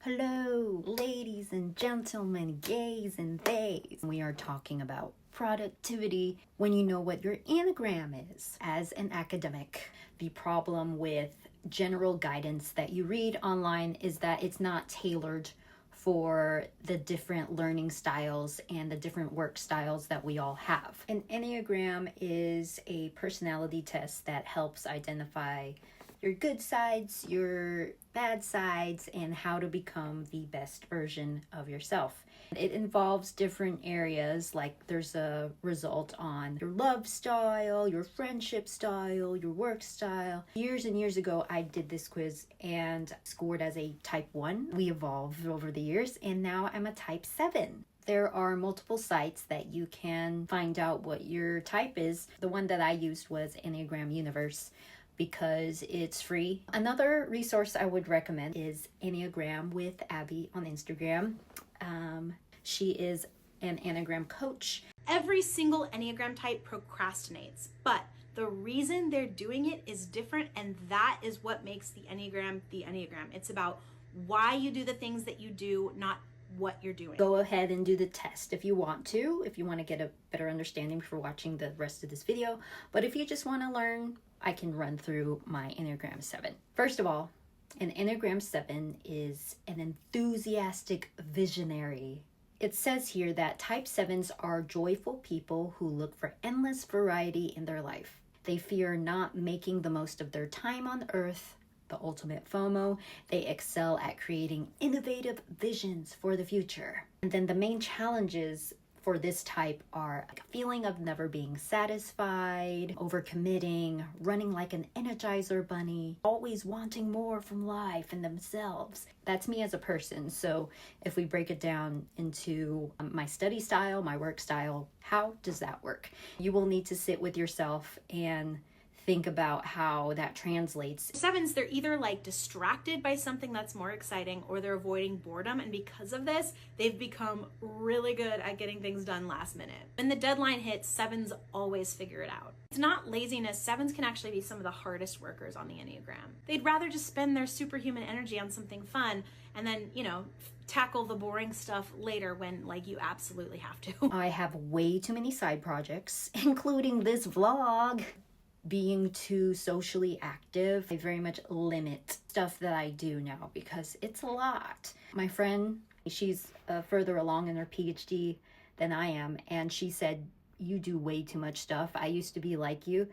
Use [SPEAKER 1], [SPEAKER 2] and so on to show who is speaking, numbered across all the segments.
[SPEAKER 1] Hello, ladies and gentlemen, gays and theys. We are talking about productivity when you know what your Enneagram is. As an academic, the problem with general guidance that you read online is that it's not tailored for the different learning styles and the different work styles that we all have. An Enneagram is a personality test that helps identify your good sides, your bad sides, and how to become the best version of yourself. It involves different areas, like there's a result on your love style, your friendship style, your work style. Years and years ago, I did this quiz and scored as a type 1. We evolved over the years, and now I'm a type 7. There are multiple sites that you can find out what your type is. The one that I used was Enneagram Universe, because it's free. Another resource I would recommend is Enneagram with Abby on Instagram. She is an Enneagram coach.
[SPEAKER 2] Every single Enneagram type procrastinates, but the reason they're doing it is different, and that is what makes the Enneagram the Enneagram. It's about why you do the things that you do, not what you're doing.
[SPEAKER 1] Go ahead and do the test if you want to get a better understanding before watching the rest of this video. But if you just want to learn, I can run through my Enneagram 7. First of all, an Enneagram 7 is an enthusiastic visionary. It says here that type 7s are joyful people who look for endless variety in their life. They fear not making the most of their time on earth, the ultimate FOMO. They excel at creating innovative visions for the future. And then the main challenges for this type are a feeling of never being satisfied, overcommitting, running like an Energizer bunny, always wanting more from life and themselves. That's me as a person. So if we break it down into my study style, my work style, how does that work? You will need to sit with yourself and think about how that translates.
[SPEAKER 2] 7s, they're either like distracted by something that's more exciting, or they're avoiding boredom, and because of this, they've become really good at getting things done last minute. When the deadline hits, 7s always figure it out. It's not laziness. 7s can actually be some of the hardest workers on the Enneagram. They'd rather just spend their superhuman energy on something fun and then, tackle the boring stuff later when you absolutely have to.
[SPEAKER 1] I have way too many side projects, including this vlog. Being too socially active, I very much limit stuff that I do now because it's a lot. My friend, she's further along in her PhD than I am, and she said, you do way too much stuff. I used to be like you,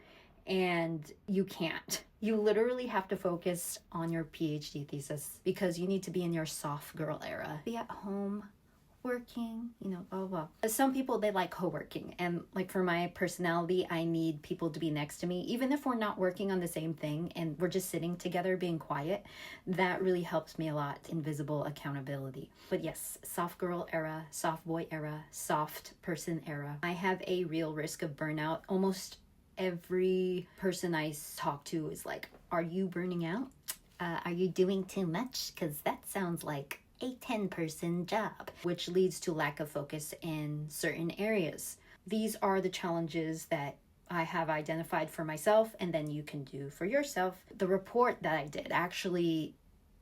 [SPEAKER 1] and you can't. You literally have to focus on your PhD thesis because you need to be in your soft girl era. Be at home, working, blah, blah, blah. Some people, they like co-working. And for my personality, I need people to be next to me. Even if we're not working on the same thing and we're just sitting together being quiet, that really helps me a lot. Invisible accountability. But yes, soft girl era, soft boy era, soft person era. I have a real risk of burnout. Almost every person I talk to is like, are you burning out? Are you doing too much? Because that sounds like a 10-person job, which leads to lack of focus in certain areas. These are the challenges that I have identified for myself, and then you can do for yourself. The report that I did actually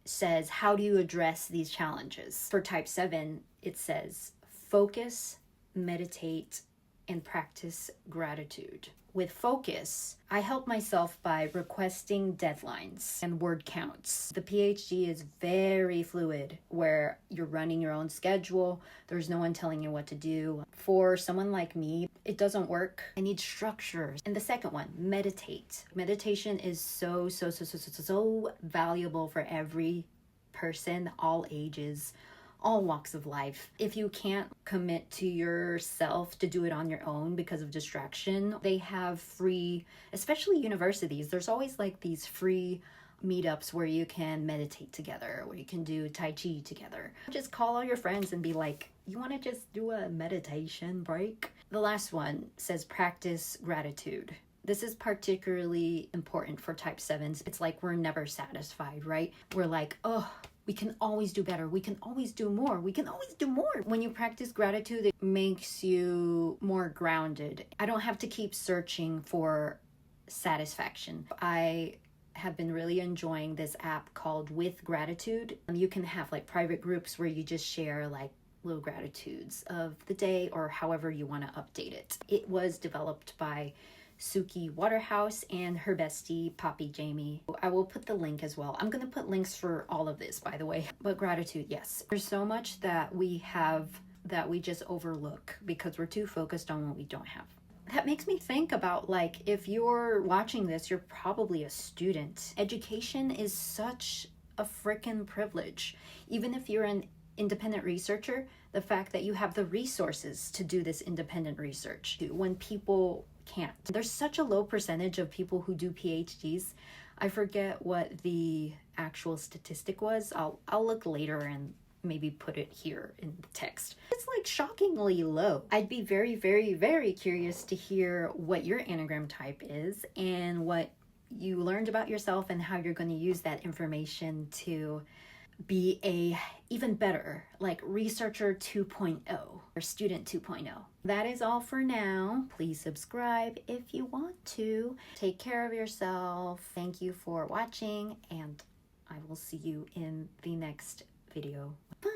[SPEAKER 1] says, how do you address these challenges? For type 7, it says, focus, meditate, and practice gratitude. With focus, I help myself by requesting deadlines and word counts. The PhD is very fluid, where you're running your own schedule. There's no one telling you what to do. For someone like me, it doesn't work. I need structures. And the second one, meditate. Meditation is so valuable for every person, all ages, all walks of life. If you can't commit to yourself to do it on your own because of distraction, they have free, especially universities, there's always these free meetups where you can meditate together, where you can do Tai Chi together. Just call all your friends and be like, you want to just do a meditation break? The last one says practice gratitude. This is particularly important for type 7s. It's like we're never satisfied, right? We're like, oh, we can always do better. We can always do more. We can always do more. When you practice gratitude, it makes you more grounded. I don't have to keep searching for satisfaction. I have been really enjoying this app called With Gratitude. You can have like private groups where you just share like little gratitudes of the day or however you want to update it. It was developed by Suki Waterhouse and her bestie, Poppy Jamie. I will put the link as well. I'm going to put links for all of this, by the way. But gratitude, yes. There's so much that we have that we just overlook because we're too focused on what we don't have. That makes me think about, like, if you're watching this, you're probably a student. Education is such a freaking privilege. Even if you're an independent researcher, the fact that you have the resources to do this independent research when people can't. There's such a low percentage of people who do PhDs. I forget what the actual statistic was. I'll look later and maybe put it here in the text. It's like shockingly low. I'd be very, very, very curious to hear what your Enneagram type is and what you learned about yourself and how you're going to use that information to be a even better, like, researcher 2.0 or student 2.0. That is all for now. Please subscribe if you want to. Take care of yourself. Thank you for watching, and I will see you in the next video. Bye.